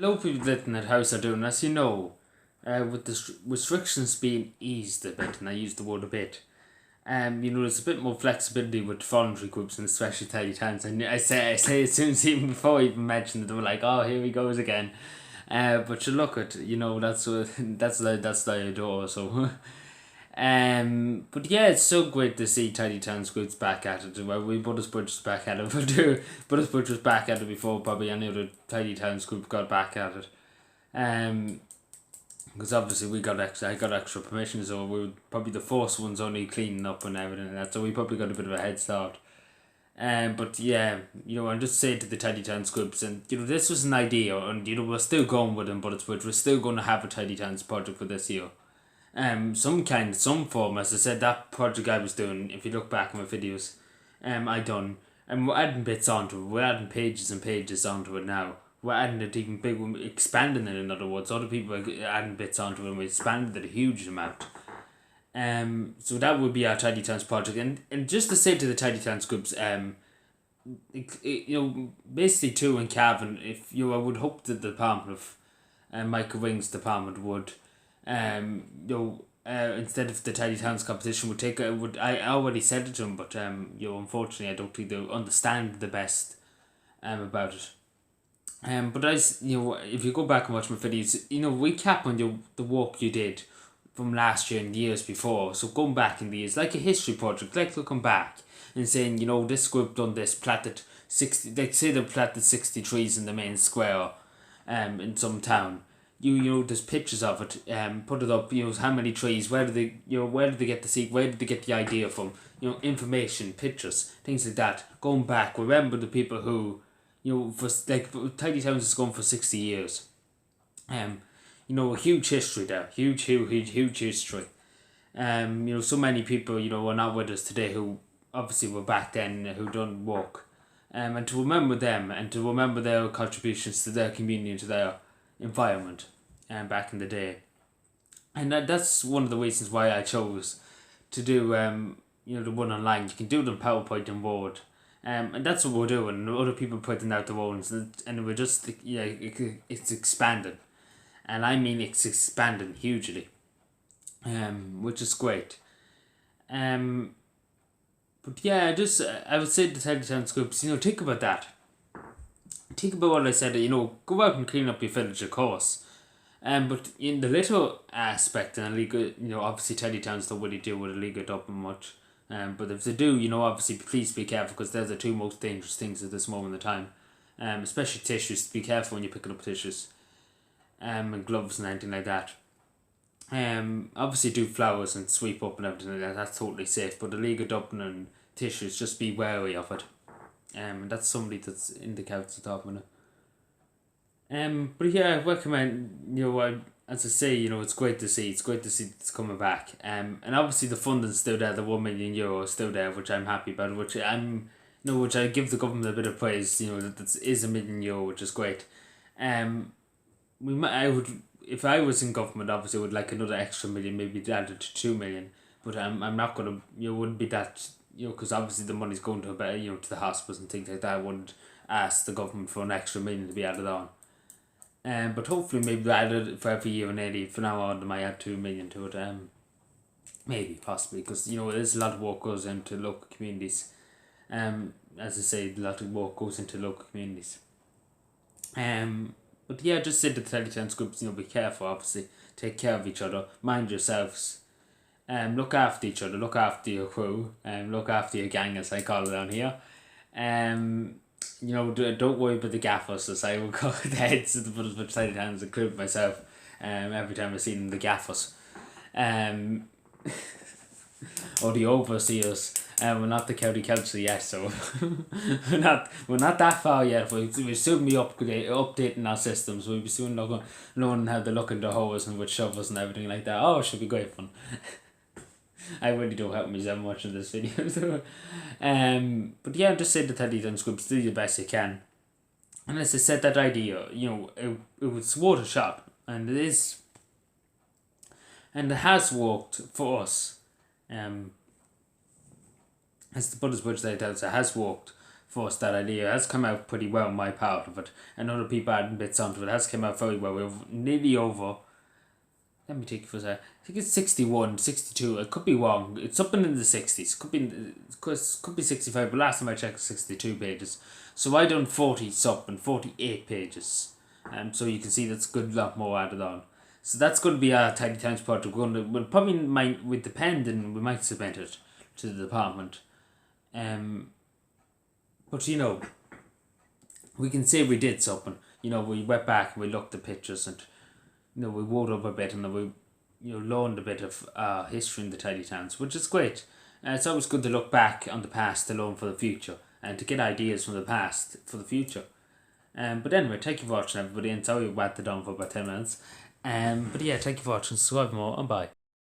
A lot of people living at house are doing, as you know, with the restrictions being eased a bit, and I use the word a bit. There's a bit more flexibility with voluntary groups and especially tidy towns. And I say as soon as even before I even mentioned it, they were like, "Oh, here he goes again." But you look at, that's what that's the adore. So, but yeah, it's so great to see tidy towns groups back at it. Well, we Buttersbridge was back at it, but Buttersbridge was back at it before probably any other tidy towns group got back at it. Um, because obviously I got extra permission, so we were probably the first ones only cleaning up and everything like that. So we probably got a bit of a head start. But yeah, I'm just saying to the Tidy Towns groups, and this was an idea, and we're still going with it, but we're still going to have a Tidy Towns project for this year. Some form, as I said, that project I was doing. If you look back at my videos, I done, and we're adding bits onto it. We're adding pages and pages onto it now. We're adding it even big, we're expanding it. In other words, other people are adding bits onto it, and we expanded it a huge amount. So that would be our Tidy Towns project, and just to say to the Tidy Towns groups, basically too in Cavan, if I would hope that the department of, Michael Wing's department would, instead of the Tidy Towns competition would take it. Would I already said it to him, but unfortunately I don't think they understand the best, about it. But if you go back and watch my videos, recap on the work you did from last year and years before. So going back in the years, like a history project, like looking back and saying, this group done this, planted 60, like say they planted 60 trees in the main square, in some town. There's pictures of it, put it up, how many trees, where did they get the seed, where did they get the idea from, information, pictures, things like that. Going back, remember the people who, for like Tidy Towns is going for 60 years. A huge history there, huge history. So many people, are not with us today who obviously were back then, who done work. And to remember them and to remember their contributions to their community and to their environment, back in the day. And that's one of the reasons why I chose to do, the one online. You can do it in PowerPoint and Word. And that's what we're doing. Other people putting out their ones, and we're just, it's expanding. And I mean it's expanding hugely, which is great. But yeah, I would say to Tidy Towns groups, think about that. Think about what I said, go out and clean up your village, of course. But in the little aspect, and illegal, obviously Tidy Towns don't really deal with illegal dumping much. But if they do, obviously please be careful, because they're the two most dangerous things at this moment in time. Especially tissues. Be careful when you're picking up tissues. And gloves and anything like that. Obviously do flowers and sweep up and everything like that. That's totally safe. But illegal dumping and tissues, just be wary of it. And that's somebody that's in the council talking about it. But yeah, I recommend, as I say, it's great to see. It's great to see it's coming back. And obviously the funding's still there. The €1 million is still there, which I'm happy about. Which which I give the government a bit of praise. That is €1 million, which is great. I would, if I was in government, obviously I would like another extra million, maybe added to 2 million. But I'm not gonna. Wouldn't be that. Because obviously the money's going to to the hospitals and things like that. I wouldn't ask the government for an extra million to be added on. But hopefully maybe added for every year, and maybe from now on they might add 2 million to it. Maybe possibly, because there's a lot of work goes into local communities. As I say, a lot of work goes into local communities. But yeah, just say to the Tidy Towns groups, be careful. Obviously, take care of each other, mind yourselves. Look after each other, look after your crew, look after your gang, as I call it down here. Don't worry about the gaffers, as I would call the heads of the Tidy Towns, including myself. Every time I see them, the gaffers. Or the overseers. We're not the county council yet, so we're not that far yet. We'll soon be updating our systems. We'll be soon learning how to look into holes and with shovels and everything like that. Oh, it should be great fun. I really don't help myself much in this video. So. But yeah, just say to Tidy Towns groups, do your best you can. And as I said, that idea, it was worth a shot, and it is, and it has worked for us. As the Buttersbridge Lighthouse, it has worked forced that idea. It has come out pretty well, my part of it, and other people adding bits onto it. It has come out very well. We're nearly over. Let me take it for a second. I think it's 61, 62. I could be wrong. It's something in the 60s. Could be 65, but last time I checked, 62 pages. So I done 40 something, 48 pages. So you can see that's a good lot more added on. So that's going to be our Tidy Towns project. We'll probably might, with the pen, then we might submit it to the department. But you know, we can say we did something. You know, we went back and we looked at pictures and we wrote up a bit and we learned a bit of history in the Tidy Towns, which is great. It's always good to look back on the past to learn for the future and to get ideas from the past for the future. But anyway, thank you for watching, everybody, and sorry we batted on for about 10 minutes. But yeah, thank you for watching, subscribe more, and bye.